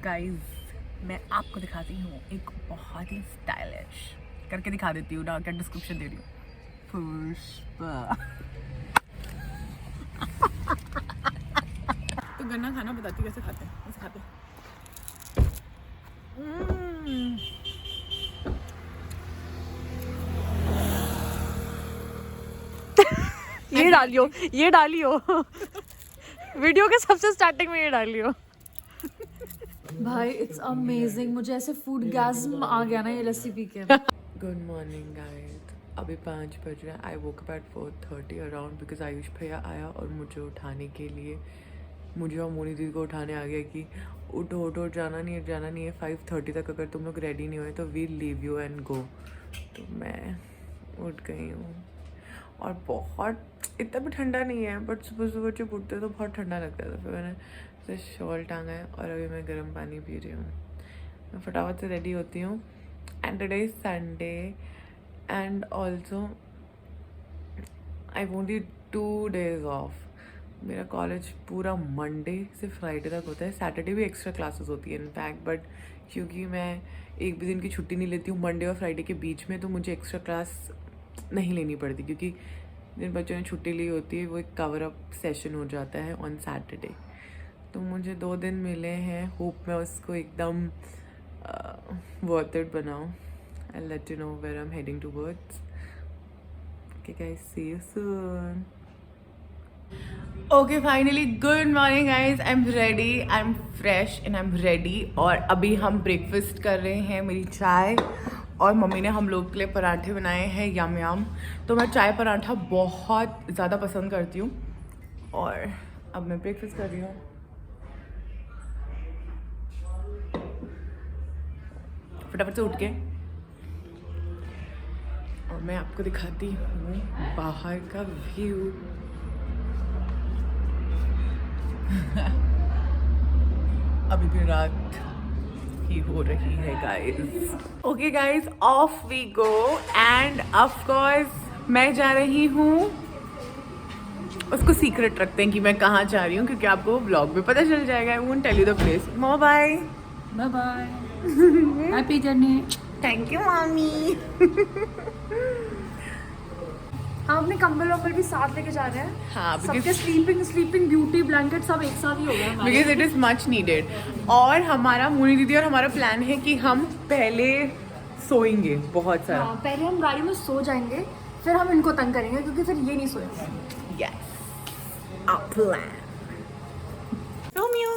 Guys मैं आपको दिखाती हूँ एक बहुत ही स्टाइलिश करके दिखा देती हूँ ना, क्या डिस्क्रिप्शन दे रही हूँ। पुष्पा तो गन्ना खाना बताती कैसे खाते हैं, कैसे खाते हैं। ये डालियो वीडियो के सबसे स्टार्टिंग में ये डालियो। भाई इट्स अमेजिंग, मुझे ऐसे फूड गैस्म आ गया ना ये लस्सी पी के। गुड मॉर्निंग गाइस, अभी 5 बज रहे हैं। I woke up at 4:30 around because Ayush भैया आया और मुझे उठाने के लिए, मुझे और मोनी दीदी को उठाने आ गया कि उठो उठो, जाना नहीं है 5:30 तक अगर तुम लोग रेडी नहीं हुए तो we'll leave you and go. तो मैं उठ गई हूँ और बहुत इतना भी ठंडा नहीं है, बट सुबह सुबह जब उठते तो बहुत ठंडा लगता था। फिर मैंने से शॉल टांगा है और अभी मैं गर्म पानी पी रही हूँ। मैं फटाफट से रेडी होती हूँ। And today is Sunday and also I won't 2 days of. मेरा कॉलेज पूरा मंडे से फ्राइडे तक होता है, सैटरडे भी एक्स्ट्रा क्लासेस होती है इनफैक्ट, बट क्योंकि मैं एक भी दिन की छुट्टी नहीं लेती हूँ मंडे और फ्राइडे के बीच में, तो मुझे एक्स्ट्रा क्लास नहीं लेनी पड़ती क्योंकि जिन बच्चों ने छुट्टी ली होती है वो एक कवर अप सेशन हो जाता है ऑन सैटरडे। तो मुझे 2 दिन मिले हैं, होप मैं उसको एकदम वर्थ इट बनाऊँ। I let you know where I am heading towards. Okay guys, see you soon. Okay finally good morning guys, I am ready, I am fresh and I am ready. और अभी हम breakfast कर रहे हैं, मेरी चाय और मम्मी ने हम लोग के लिए पराठे बनाए हैं यम यम। तो मैं चाय पराठा बहुत ज़्यादा पसंद करती हूँ और अब मैं ब्रेकफास्ट कर रही हूँ। फटाफट से उठ के और मैं आपको दिखाती हूँ बाहर का व्यू। अभी भी रात ही हो रही है guys. Okay guys, off we go and of course मैं जा रही हूँ, उसको सीक्रेट रखते हैं कि मैं कहाँ जा रही हूँ क्योंकि आपको व्लॉग में पता चल जाएगा। I won't tell you the place. Mama bye bye bye, happy journey. Thank you mummy. हम अपने कंबल वंबल भी साथ लेके जा रहे हैं। हाँ, सबके स्लीपिंग ब्यूटी ब्लैंकेट सब एक साथ ही हो गया because it is much needed. और हमारा मोनी दीदी और हमारा प्लान है कि हम पहले सोएंगे बहुत सारा। हाँ, पहले हम गाड़ी में सो जाएंगे, फिर हम इनको तंग करेंगे क्योंकि फिर ये नहीं सोएंगे। Yes, our plan. रोमियो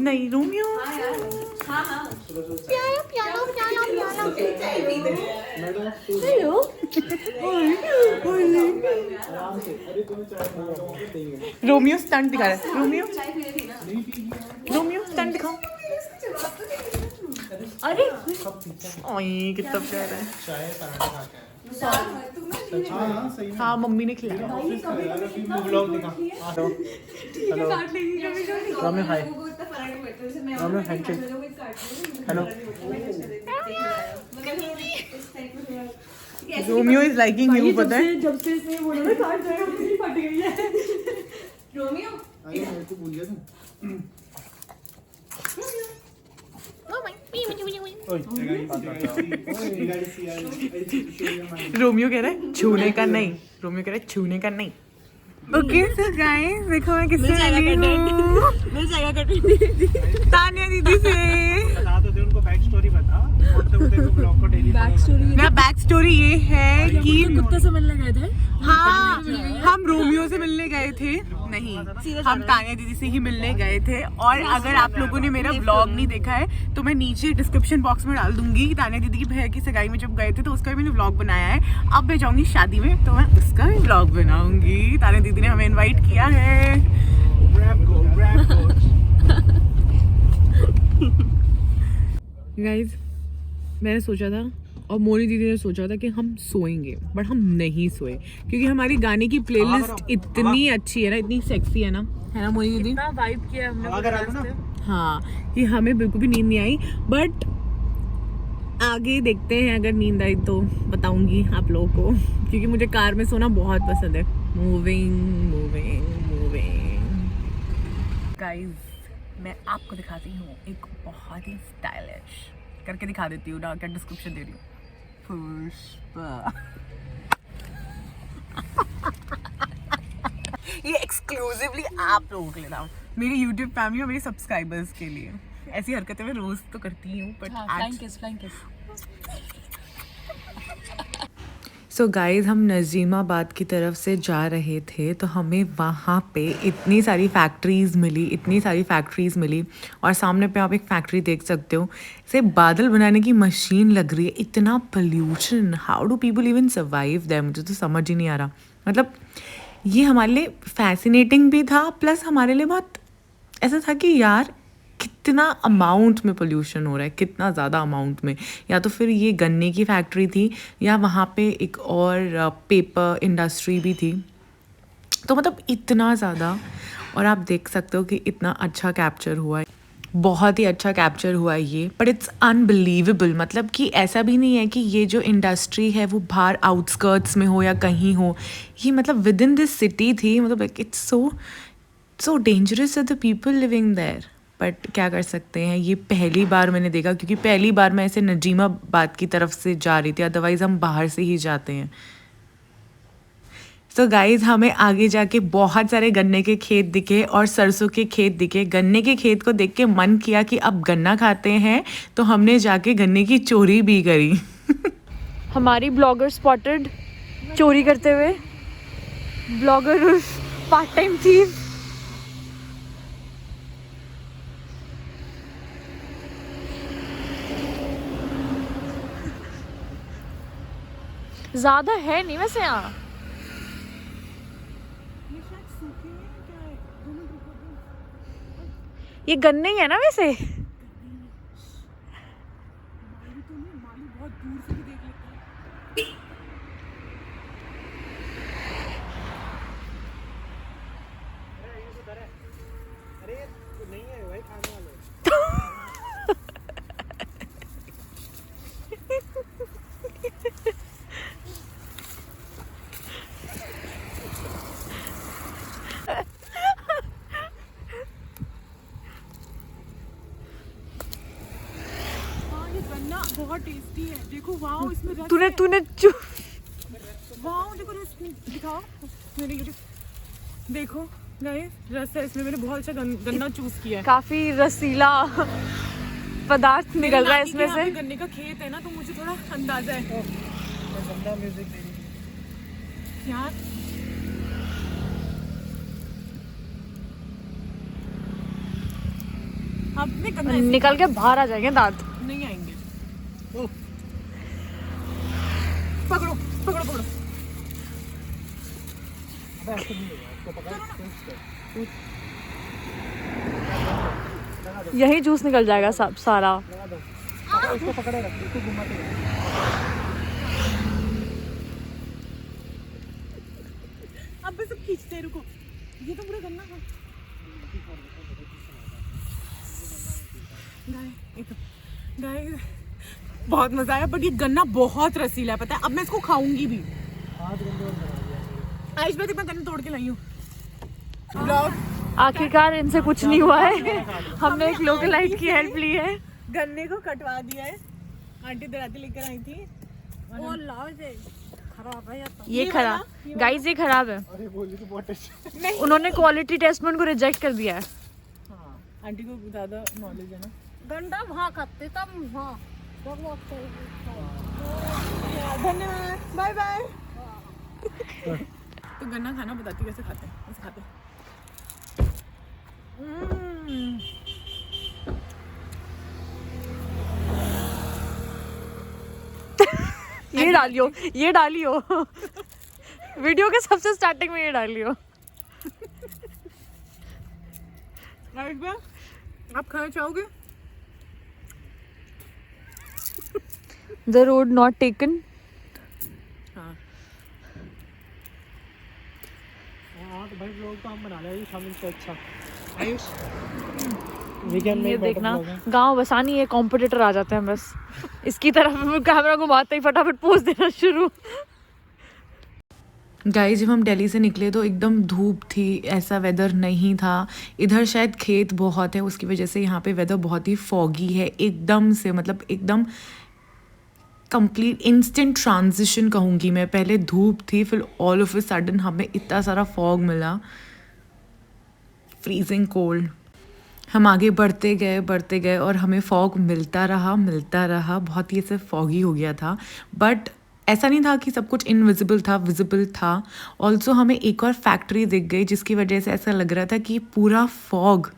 नहीं, रोमियो रोमियो स्टंट दिखा रहा है। रोमियो स्टंट दिखाओ। अरे ओए कितना प्यारा है। हाँ मम्मी ने खिलाया। रोमियो इज लाइकिंग यू, पता है जब से इसने बोला ना काट जाएगा मेरी फट गई है। रोमियो तो भूल गया तुम। रोमियो कह रहा है छूने का नहीं, रोमियो कह रहा है छूने का नहीं। ओके सो गाइस देखो मैं किससे मिली हूँ। मिल जाएगा कंटेंट तानिया दीदी से। बता तो दे उनको बैक स्टोरी बता, कौन से मुद्दे पे ब्लॉग को डेली बैक स्टोरी। मेरा बैक स्टोरी ये है कि कुत्ते से मिलने गए थे। हाँ, हम रोमियो से मिलने गए थे, नहीं हम तानिया दीदी से ही मिलने गए थे। और अगर आप लोगों ने मेरा व्लॉग नहीं देखा है तो मैं नीचे डिस्क्रिप्शन बॉक्स में डाल दूंगी। तानिया दीदी की बहन की सगाई में जब गए थे तो उसका भी मैंने व्लॉग बनाया है। अब मैं जाऊंगी शादी में तो मैं उसका भी व्लॉग बनाऊंगी। तानिया दीदी ने हमें इनवाइट किया है। गाइस मैंने सोचा था और मोनी दीदी ने सोचा था कि हम सोएंगे, बट हम नहीं सोए क्योंकि हमारी गाने की प्लेलिस्ट इतनी अच्छी है ना, इतनी सेक्सी है ना मोनी दीदी। इतना वाइब किया हमने। हाँ, कि हमें बिल्कुल भी नींद नहीं आई, बट आगे देखते हैं, अगर नींद आई तो बताऊंगी आप लोगों को क्योंकि मुझे कार में सोना बहुत पसंद है। मूविंग गाइस मैं आपको दिखाती हूँ एक बहुत ही स्टाइलिश करके दिखा देती हूँ ना, क्या डिस्क्रिप्शन दे रही हूँ। पुष्पा ये एक्सक्लूसिवली आप लोगों के लिए था, मेरी यूट्यूब फैमिली और मेरे सब्सक्राइबर्स के लिए। ऐसी हरकतें मैं रोज तो करती हूँ बट आज सो गाइज़ हम नजीमाबाद की तरफ से जा रहे थे तो हमें वहाँ पे इतनी सारी फैक्ट्रीज़ मिली और सामने पे आप एक फैक्ट्री देख सकते हो, इसे बादल बनाने की मशीन लग रही है। इतना pollution, how do people even survive there, मुझे तो समझ ही नहीं आ रहा। मतलब ये हमारे लिए फैसिनेटिंग भी था, प्लस हमारे लिए बहुत ऐसा था कि यार कितना अमाउंट में पोल्यूशन हो रहा है, कितना ज़्यादा अमाउंट में। या तो फिर ये गन्ने की फैक्ट्री थी या वहाँ पे एक और पेपर इंडस्ट्री भी थी, तो मतलब इतना ज़्यादा। और आप देख सकते हो कि इतना अच्छा कैप्चर हुआ है, बहुत ही अच्छा कैप्चर हुआ है ये। बट इट्स अनबिलीवेबल, मतलब कि ऐसा भी नहीं है कि ये जो इंडस्ट्री है वो बाहर आउटस्कर्ट्स में हो या कहीं हो, ये मतलब विद इन दिस सिटी थी। मतलब it's so dangerous for the people living there. But क्या कर सकते हैं, ये पहली बार मैंने देखा, क्योंकि पहली बार मैं ऐसे नजीमाबाद की तरफ से जा रही थी, अदरवाइज़ हम बाहर से ही जाते हैं। सो गाइज़ हमें आगे जाके बहुत सारे गन्ने के खेत दिखे और सरसों के खेत दिखे। गन्ने के खेत को देख के मन किया कि अब गन्ना खाते हैं, तो हमने जाके गन्ने की चोरी भी करी। हमारी ब्लॉगर स्पॉटेड चोरी करते हुए। ब्लॉगर पार्ट टाइम थी। ज्यादा है नहीं वैसे यहाँ। ये गन्ने ही है ना वैसे। अरे तो नहीं है भाई खाने वाले। बहुत टेस्टी है, देखो वाओ इसमें रस तूने वाओ देखो रस दिखाओ मेरे ये देखो गाइस, रस है इसमें। मैंने बहुत अच्छा गन्ना चूज किया है, काफी रसीला पदार्थ निकल रहा है इसमें से। गन्ने का खेत है ना, तो मुझे थोड़ा अंदाजा है। गन्ना म्यूजिक दे यार। अब नहीं गन्ना निकल के बाहर आ जाएंगे दांत। नहीं आएंगे। पकड़ो पकड़ो पकड़ो। यही जूस निकल जाएगा सब सारा। इसको पकड़े रख, इसको घुमाते रहो। अब बस सब खींचते हैं, रुको। ये तो पूरा गन्ना है। गाइस बहुत मजा आया, बट ये गन्ना बहुत रसीला है, पता है। अब मैं इसको खाऊंगी भी। आयुष भाई मैं गन्ना तोड़ के लाई हूँ। आखिरकार इनसे कुछ नहीं हुआ है। हमने एक लोकलाइट की हेल्प ली है। गन्ने को कटवा दिया है, आंटी दराती लेकर आई थी। खराब है ये खराब गाइस, ये खराब है। अरे बोली तो बहुत टेस्ट। उन्होंने क्वालिटी टेस्ट में उनको रिजेक्ट कर दिया है। हाँ, आंटी को ज्यादा नॉलेज है ना। गंडा वहाँ खाते तब वहाँ धन्यवाद, बाय बाय। तो गन्ना खाना बताती कैसे खाते हैं, ऐसे खाते हैं। ये डालियो वीडियो के सबसे स्टार्टिंग में ये डालियो। आप खाना चाहोगे? The road not taken. हाँ तो भाई व्लॉग तो हम बना रहे हैं शामिल से। अच्छा आयुष, ये देखना गांव बसानी है, कॉम्पिटिटर आ जाते हैं बस इसकी तरफ। कैमरा घुमाते ही फटाफट पोज देना शुरू। गाइस जब हम दिल्ली से निकले तो एकदम धूप थी, ऐसा वेदर नहीं था। इधर शायद खेत बहुत है, उसकी वजह से यहाँ पे वेदर बहुत ही फॉगी है एकदम से, मतलब एकदम कंप्लीट इंस्टेंट ट्रांजिशन कहूँगी मैं। पहले धूप थी, फिर ऑल ऑफ अ सडन हमें इतना सारा फॉग मिला, फ्रीजिंग कोल्ड। हम आगे बढ़ते गए और हमें फॉग मिलता रहा, बहुत ही ऐसे फॉगी हो गया था। बट ऐसा नहीं था कि सब कुछ इनविजिबल था, विजिबल था। ऑल्सो हमें एक और फैक्ट्री दिख गई जिसकी वजह से ऐसा लग रहा था कि पूरा फॉग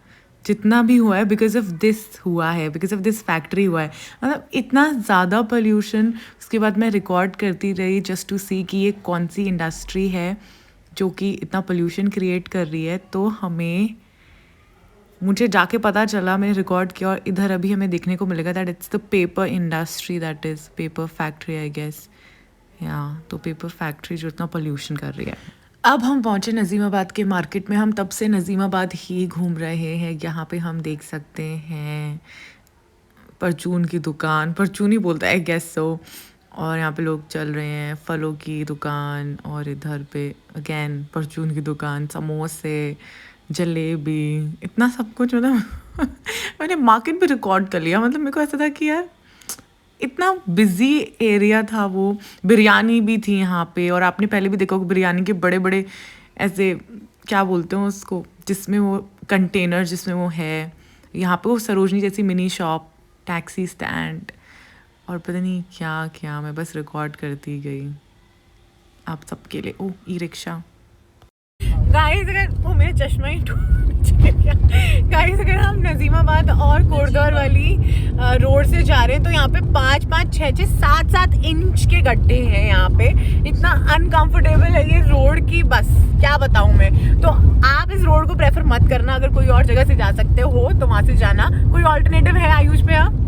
जितना भी हुआ है बिकॉज ऑफ दिस फैक्ट्री हुआ है। मतलब इतना ज़्यादा पोल्यूशन। उसके बाद मैं रिकॉर्ड करती रही जस्ट टू सी कि ये कौन सी इंडस्ट्री है जो कि इतना पोल्यूशन क्रिएट कर रही है। तो मुझे जाके पता चला, मैंने रिकॉर्ड किया और इधर अभी हमें देखने को मिलेगा that it's the paper industry, that is paper factory I guess. तो पेपर फैक्ट्री जो इतना पोल्यूशन कर रही है। अब हम पहुँचे नज़ीमाबाद के मार्केट में। हम तब से नज़ीमाबाद ही घूम रहे हैं। यहाँ पे हम देख सकते हैं परचून की दुकान, परचून ही बोलता है आई गेस सो। और यहाँ पे लोग चल रहे हैं, फलों की दुकान, और इधर पे अगेन परचून की दुकान, समोसे, जलेबी, इतना सब कुछ। मतलब मैंने मार्केट भी रिकॉर्ड कर लिया। मतलब मेरे को ऐसा था कि यार इतना बिजी एरिया था वो। बिरयानी भी थी यहाँ पे, और आपने पहले भी देखा होगा बिरयानी के बड़े बड़े ऐसे क्या बोलते हैं उसको, जिसमें वो कंटेनर जिसमें वो है। यहाँ पे वो सरोजनी जैसी मिनी शॉप, टैक्सी स्टैंड, और पता नहीं क्या क्या। मैं बस रिकॉर्ड करती गई आप सबके लिए। ओ ई रिक्शा। गाइस अगर वो मेरा चश्मा ही गाइस अगर हम नज़ीमाबाद और कोटद्वार वाली रोड से जा रहे हैं तो यहाँ पे 5-5, 6-6, 7-7 इंच के गड्ढे हैं यहाँ पे। इतना अनकंफर्टेबल है ये रोड की, बस क्या बताऊँ मैं। तो आप इस रोड को प्रेफर मत करना। अगर कोई और जगह से जा सकते हो तो वहाँ से जाना। कोई ऑल्टरनेटिव है आयुष पे? आप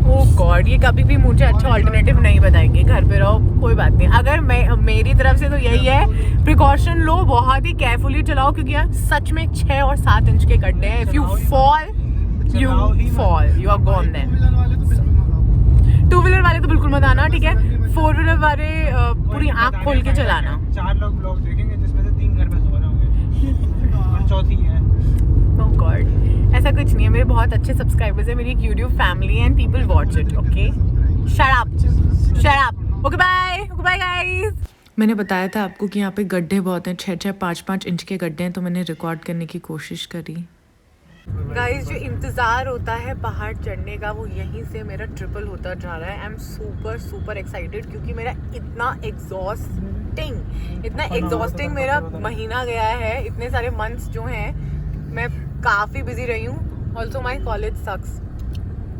ओह गॉड, ये कभी भी मुझे अच्छा ऑल्टरनेटिव नहीं बताएंगे। घर पे रहो, कोई बात नहीं। अगर मेरी तरफ से तो यही है, प्रिकॉशन लो, बहुत ही केयरफुली चलाओ, क्योंकि यार सच में 6 और 7 इंच के गड्ढे हैं। If you fall you are gone then. 2 wheeler वाले तो बिल्कुल मत आना, ठीक है। 4 व्हीलर वाले पूरी आँख खोल के चलाना। 4 लोग ब्लॉग देखेंगे जिसमें से 3 घर पे सो रहे होंगे और चौथी है। Oh God, ऐसा कुछ नहीं है। मेरे बहुत अच्छे सब्सक्राइबर्स हैं, मेरी एक YouTube family and people watch it. Okay shut up. Okay bye guys. मैंने बताया था आपको कि यहाँ पे गड्ढे बहुत हैं, 6-6, 5-5 इंच के गड्ढे हैं, तो मैंने रिकॉर्ड करने की कोशिश करी। गाइस जो इंतज़ार होता है पहाड़ चढ़ने का वो यहीं से मेरा ट्रिपल होता जा रहा है। आई एम सुपर एक्साइटेड, क्योंकि मेरा इतना एग्जॉस्टिंग मेरा महीना गया है। इतने सारे मंथ्स जो हैं मैं काफ़ी बिजी रही हूँ। ऑल्सो माई कॉलेज सक्स,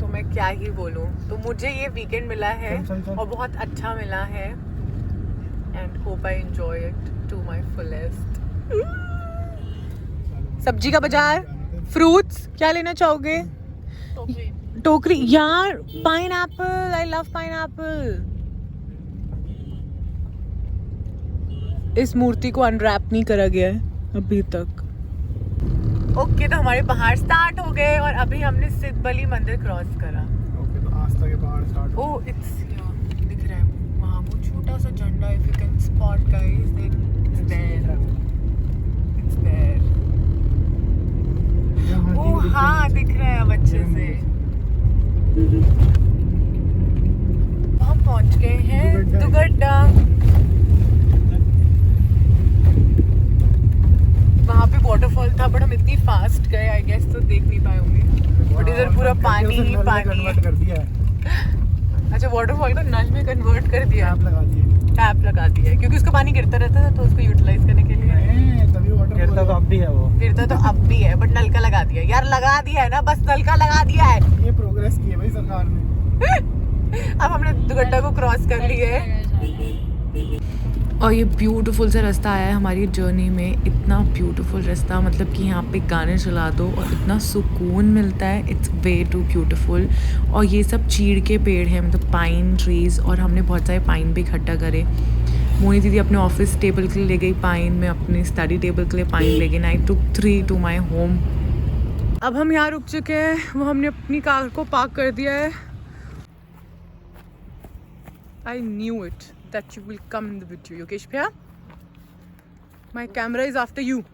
तो मैं क्या ही बोलूँ। तो मुझे ये वीकेंड मिला है और बहुत अच्छा मिला है, and hope I enjoy it to my fullest. सब्जी का बाजार, फ्रूट्स, क्या लेना चाहोगे? टोकरी यार, पाइनएप्पल, आई लव पाइनएप्पल। इस मूर्ति को अनरैप नहीं करा गया है अभी तक। ओके तो हमारे पहाड़ स्टार्ट हो गए और अभी हमने सिद्धबली मंदिर क्रॉस करा। ओके तो आस्था के पहाड़ स्टार्ट। ओह इट्स दिख रहा है वहाँ वो छोटा सा झंडा। If you can spot guys, it's there. Oh हाँ दिख रहा है अब अच्छे से। हम पहुँच गए हैं दुगड्डा। वहाँ पे वाटरफॉल था बट हम इतनी फास्ट गए आई गेस तो देख नहीं पाए होंगे। बट इधर पूरा पानी ही पानी है। अच्छा वाटरफॉल को नल में कन्वर्ट कर दिया, टैप लगा दिया, क्योंकि उसका पानी गिरता रहता था तो उसको यूटिलाइज करने के लिए। गिरता तो अब भी है, वो गिरता तो अब भी है बट नलका लगा दिया। यार लगा दिया है ना, बस नलका लगा दिया है। ये प्रोग्रेस की है भाई सरकार ने। अब हमने दुगड्डा को क्रॉस कर लिया है और ये ब्यूटीफुल सा रास्ता आया है हमारी जर्नी में। इतना ब्यूटीफुल रास्ता, मतलब कि यहाँ पे गाने चला दो और इतना सुकून मिलता है। It's way too beautiful. और ये सब चीड़ के पेड़ हैं, मतलब पाइन ट्रीज़, और हमने बहुत सारे पाइन भी इकट्ठा करे। मोनी दीदी अपने ऑफिस टेबल के लिए ले गई पाइन, में अपने स्टडी टेबल के लिए पाइन ले गई। आई टुक 3 टू माई होम। अब हम यहाँ रुक चुके हैं, वो हमने अपनी कार को पार्क कर दिया है। I knew it that you will come in the video. Yogesh Bhaiya, my camera is after you.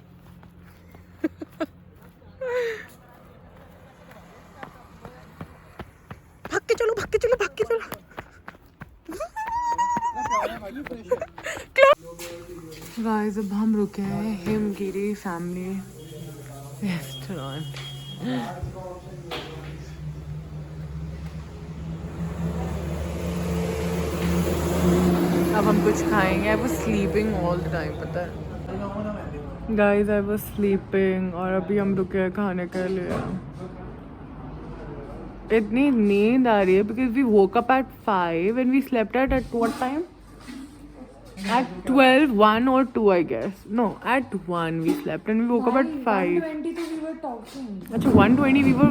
भाग के चलो, भाग के चलो, भाग के चलो. Guys, अब हम रुके हैं हिमगिरी फैमिली रेस्टोरेंट. अब हम कुछ खाएंगे. I was sleeping all the time, पता है गाइस. आई वाज स्लीपिंग और अभी हम रुके हैं खाने के लिए. इतनी नींद आ रही है because we woke up at 5 and we slept at what time? At 12, 1 or 2, I guess. No, at 1 we slept and we woke up at 5. 1:22 we were talking. Achha, 1:20 we were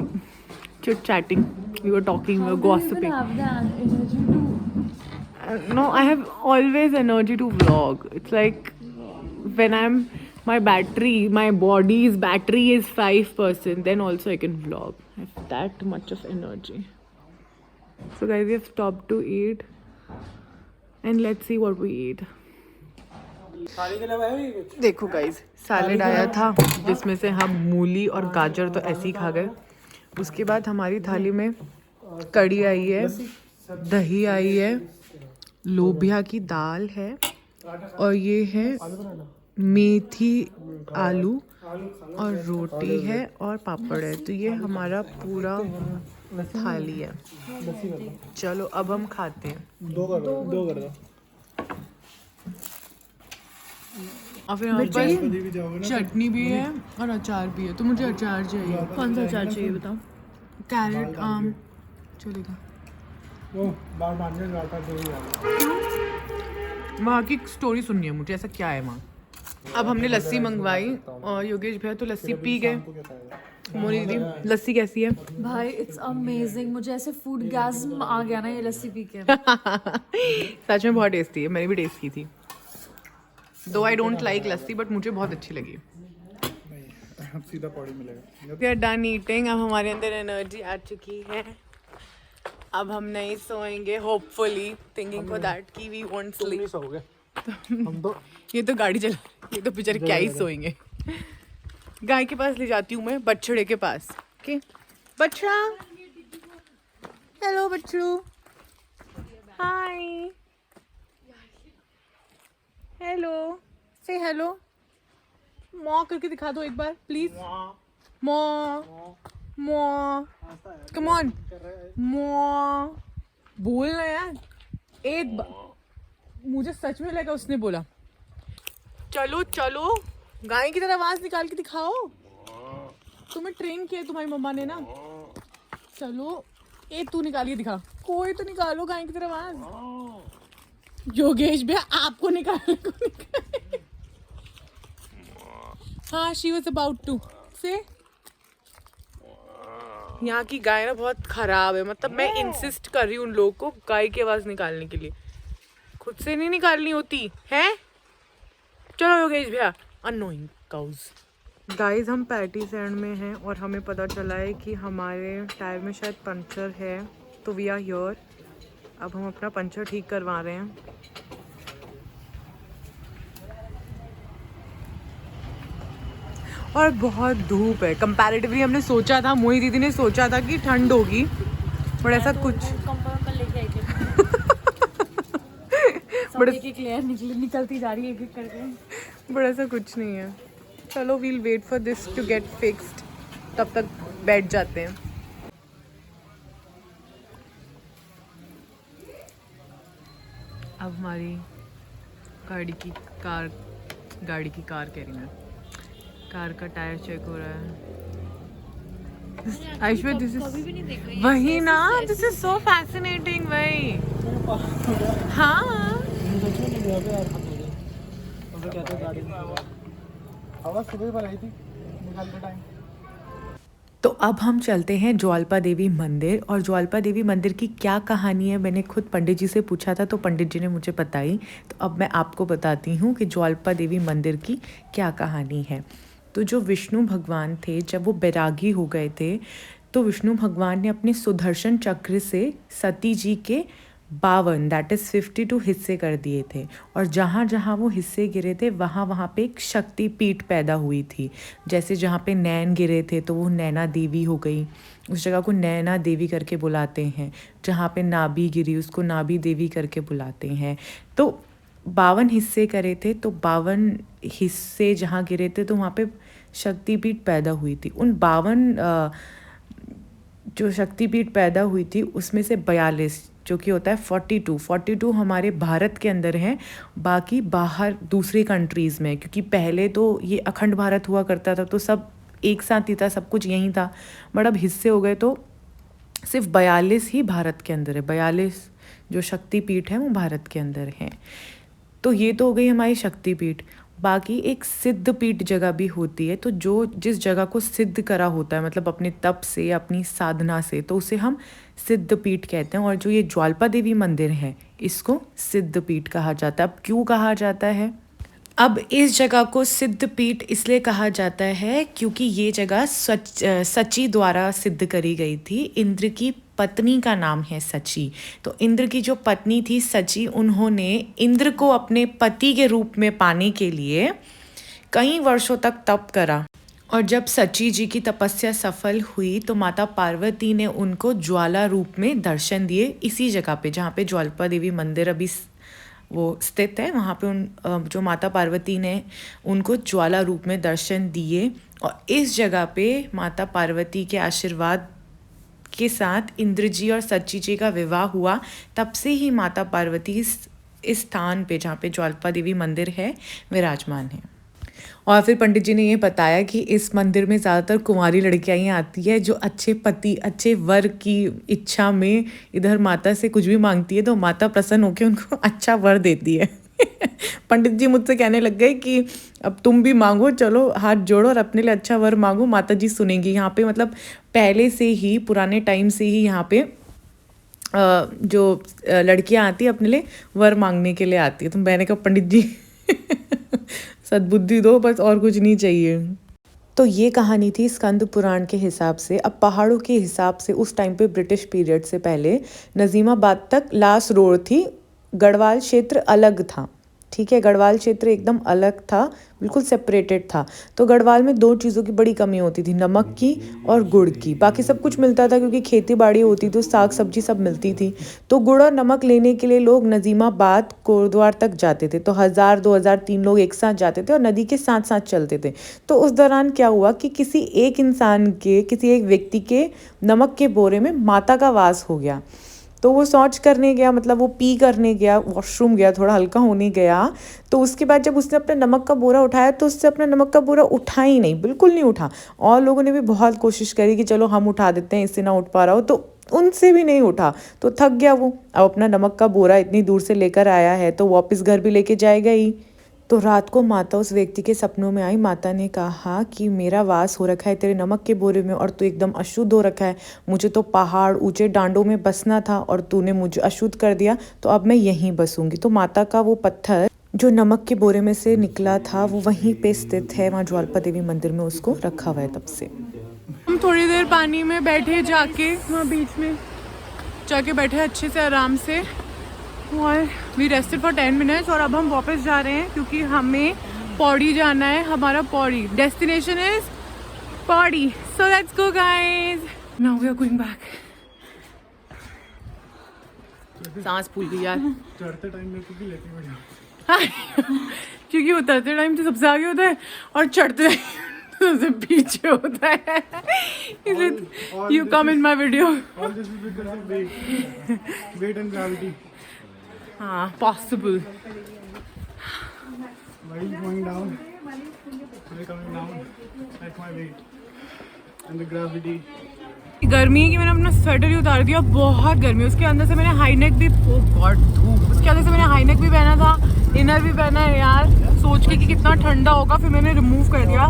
chit-chatting. We were talking, we were gossiping. How do you even have the energy to... No, I have always energy to vlog. It's like when my body's battery is 5%, then also I can vlog. I have that much of energy. So guys, we have stopped to eat. And let's see what we eat. देखो guys, salad आया था जिसमें से हम मूली और गाजर तो ऐसे ही खा गए. उसके बाद हमारी थाली में कड़ी आई है, दही आई है, लोबिया की दाल है और ये है मेथी आलू और रोटी है और पापड़ है. तो ये हमारा पूरा थाली है. चलो अब हम खाते हैं. दो कर दो. और फिर हमारे पास चटनी भी है और अचार भी है. तो मुझे अचार चाहिए. कौन सा अचार चाहिए बताओ? कैरेट आम चलेगा. वहाँ की स्टोरी सुननी है मुझे, ऐसा क्या है वहाँ. अब हमने लस्सी मंगवाई और योगेश भैया तो लस्सी पी गए. मोनी दीदी लस्सी कैसी है? भाई इट्स अमेजिंग. मुझे ऐसे फूड गैस्म आ गया ना ये लस्सी पी के. सच में बहुत टेस्टी है. मैंने भी टेस्ट की थी. Though I don't like lassi but मुझे बहुत अच्छी लगी. सीधा पौड़ी मिलेगा. We are done eating. अब हमारे अंदर एनर्जी आ चुकी है. अब हम नहीं सोएंगे होपफुली, थिंकिंग फॉर दैट कि वी वोंट स्लीप. सोओगे हम तो. ये तो गाड़ी चला, ये तो बेचारे क्या ही सोएंगे. गाय के पास ले जाती हूँ मैं, बछड़े के पास. ओके बछड़ा, हेलो बछड़ू, हाय, हेलो, से हेलो. मॉ करके दिखा दो एक बार प्लीज. मॉ मॉ, कम ऑन मॉ, बोलना यार एक बार. मुझे सच में लगा उसने बोला. चलो चलो, गाय की तरह आवाज निकाल के दिखाओ. तुम्हें ट्रेन किया तुम्हारी मम्मा ने ना. चलो तू निकाल के दिखा. कोई तो निकालो गाय की तरह आवाज. योगेश भैया आपको निकालने को निकाल. हाँ, शी वॉज अबाउट टू से. यहाँ की गाय ना बहुत खराब है. मतलब मैं इंसिस्ट कर रही हूँ उन लोगों को गाय की आवाज निकालने के लिए, खुद से नहीं निकालनी होती है. चलो योगेश भैया. Annoying cows. गाइस हम पैटी सैंड में हैं और हमें पता चला है कि हमारे टायर में शायद पंचर है. तो वी आर हियर. अब हम अपना पंचर ठीक करवा रहे हैं. और बहुत धूप है कंपैरेटिवली. हमने सोचा था, मोही दीदी ने सोचा था कि ठंड होगी, बट ऐसा कुछ बट एक लेयर निकलती जा रही है एक करके. बट ऐसा कुछ नहीं है. चलो we'll wait for this to get fixed. तब तक बैठ जाते हैं. अब हमारी गाड़ी की कार कह रही मैं, कार का टायर चेक हो रहा है. ऐश्वर्या दिस इज वही ना. दिस इज सो फैसिनेटिंग भाई. हाँ तो अब हम चलते हैं ज्वालपा देवी मंदिर. और ज्वालपा देवी मंदिर की क्या कहानी है मैंने खुद पंडित जी से पूछा था, तो पंडित जी ने मुझे बताई. तो अब मैं आपको बताती हूँ कि ज्वालपा देवी मंदिर की क्या कहानी है. तो जो विष्णु भगवान थे, जब वो बैरागी हो गए थे, तो विष्णु भगवान ने अपने सुदर्शन चक्र से सती जी के 52 दैट इज़ 52 हिस्से कर दिए थे, और जहाँ जहाँ वो हिस्से गिरे थे वहाँ वहाँ पे एक शक्तिपीठ पैदा हुई थी। जैसे जहाँ पे नैन गिरे थे तो वो नैना देवी हो गई, उस जगह को नैना देवी करके बुलाते हैं। जहाँ पे नाभि गिरी उसको नाभि देवी करके बुलाते हैं। तो 52 हिस्से करे थे, तो 52 हिस्से जहाँ गिरे थे तो वहाँ पे शक्तिपीठ पैदा हुई थी। उन 52 जो शक्तिपीठ पैदा हुई थी उसमें से 42 जो कि होता है 42 हमारे भारत के अंदर हैं, बाकी बाहर दूसरी कंट्रीज़ में, क्योंकि पहले तो ये अखंड भारत हुआ करता था तो सब एक साथ ही था, सब कुछ यहीं था। बट अब हिस्से हो गए तो सिर्फ 42 ही भारत के अंदर है, 42 जो शक्तिपीठ हैं वो भारत के अंदर हैं। तो ये तो हो गई हमारी शक्तिपीठ। बाकी एक सिद्धपीठ जगह भी होती है, तो जो जिस जगह को सिद्ध करा होता है मतलब अपने तप से अपनी साधना से, तो उसे हम सिद्धपीठ कहते हैं। और जो ये ज्वाल्पा देवी मंदिर है इसको सिद्धपीठ कहा जाता है। अब क्यों कहा जाता है? अब इस जगह को सिद्धपीठ इसलिए कहा जाता है क्योंकि ये जगह सची द्वारा सिद्ध करी गई थी। इंद्र की पत्नी का नाम है सची, तो इंद्र की जो पत्नी थी सची, उन्होंने इंद्र को अपने पति के रूप में पाने के लिए कई वर्षों तक तप करा। और जब सची जी की तपस्या सफल हुई तो माता पार्वती ने उनको ज्वाला रूप में दर्शन दिए, इसी जगह पे जहाँ पे ज्वाल्पा देवी मंदिर अभी वो स्थित है। वहाँ पे उन जो माता पार्वती ने उनको ज्वाला रूप में दर्शन दिए, और इस जगह पे माता पार्वती के आशीर्वाद के साथ इंद्र जी और सची जी का विवाह हुआ। तब से ही माता पार्वती इस स्थान पे जहाँ पे ज्वाल्पा देवी मंदिर है विराजमान है। और फिर पंडित जी ने ये बताया कि इस मंदिर में ज़्यादातर कुंवारी लड़कियाँ ही आती है जो अच्छे पति अच्छे वर की इच्छा में इधर माता से कुछ भी मांगती है तो माता प्रसन्न होकर उनको अच्छा वर देती है। पंडित जी मुझसे कहने लग गए कि अब तुम भी मांगो, चलो हाथ जोड़ो और अपने लिए अच्छा वर मांगो, माता जी सुनेंगी। यहाँ पे मतलब पहले से ही पुराने टाइम से ही यहाँ पे जो लड़कियाँ आती है अपने लिए वर मांगने के लिए आती है। तो मैंने कहा पंडित जी सद्बुद्धि दो, बस और कुछ नहीं चाहिए। तो ये कहानी थी स्कंद पुराण के हिसाब से। अब पहाड़ों के हिसाब से उस टाइम पे ब्रिटिश पीरियड से पहले नजीमाबाद तक लास्ट रोड थी, गढ़वाल क्षेत्र अलग था। ठीक है, गढ़वाल क्षेत्र एकदम अलग था, बिल्कुल सेपरेटेड था। तो गढ़वाल में दो चीज़ों की बड़ी कमी होती थी, नमक की और गुड़ की। बाकी सब कुछ मिलता था क्योंकि खेती बाड़ी होती थी, साग सब्जी सब मिलती थी। तो गुड़ और नमक लेने के लिए लोग नजीमाबाद कोटद्वार तक जाते थे। तो 1000, 2000, 3 लोग एक साथ जाते थे और नदी के साथ साथ चलते थे। तो उस दौरान क्या हुआ कि किसी एक इंसान के, किसी एक व्यक्ति के नमक के बोरे में माता का वास हो गया। तो वो शौच करने गया, मतलब वो पी करने गया, वॉशरूम गया, थोड़ा हल्का होने गया। तो उसके बाद जब उसने अपने नमक का बोरा उठाया तो उससे अपना नमक का बोरा उठा ही नहीं, बिल्कुल नहीं उठा। और लोगों ने भी बहुत कोशिश करी कि चलो हम उठा देते हैं, इससे ना उठ पा रहा हो, तो उनसे भी नहीं उठा। तो थक गया वो। अब अपना नमक का बोरा इतनी दूर से लेकर आया है तो वापस घर भी लेके जाएगा ही। तो रात को माता उस व्यक्ति के सपनों में आई। माता ने कहा कि मेरा वास हो रखा है तेरे नमक के बोरे में और तू एकदम अशुद्ध हो रखा है। मुझे तो पहाड़ ऊंचे डांडों में बसना था और तूने मुझे अशुद्ध कर दिया, तो अब मैं यहीं बसूंगी। तो माता का वो पत्थर जो नमक के बोरे में से निकला था वो वहीं पे स्थित है, वहाँ ज्वाल्पा देवी मंदिर में उसको रखा हुआ है तब से। हम थोड़ी देर पानी में बैठे, जाके वहाँ बीच में जाके बैठे अच्छे से आराम से, और वी रेस्टेड फॉर 10 मिनट्स। और अब हम वापस जा रहे हैं क्योंकि हमें पौड़ी जाना है। हमारा Pauri destination is Pauri. So let's go guys, now we are going back. सांस फूल गई यार। चढ़ते टाइम में क्योंकि लेते बढ़िया क्योंकि उतरते टाइम तो सबसे आगे होता है और चढ़ते टाइम सबसे पीछे होता है। इसलिए you come in my video. All this is because of weight and gravity. हाँ, possible. While going down, we're coming down at my weight and the gravity. गर्मी है कि मैंने अपना स्वेटर ही उतार दिया, बहुत गर्मी है। उसके अंदर से मैंने हाई नेक भी, ओ गॉड धूप, उसके अंदर से मैंने हाई नेक भी पहना था, इनर भी पहना है यार, सोच के कि कितना ठंडा होगा, फिर मैंने रिमूव कर दिया।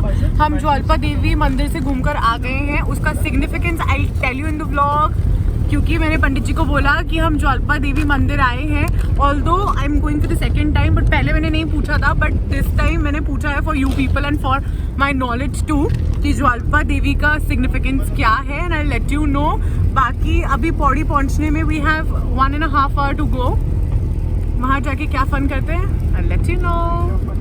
हम ज्वाल्पा देवी मंदिर से घूमकर आ गए हैं। उसका significance I tell you in the vlog. क्योंकि मैंने पंडित जी को बोला कि हम ज्वाल्पा देवी मंदिर आए हैं, although I am going for the second time, but पहले मैंने नहीं पूछा था, बट दिस टाइम मैंने पूछा है for you people and for my knowledge too कि ज्वाल्पा देवी का सिग्निफिकेंस क्या है, and I let you know. बाकी अभी पौड़ी पहुंचने में we have 1.5 hour to go. वहाँ जाके क्या फन करते हैं, आई लेट यू नो।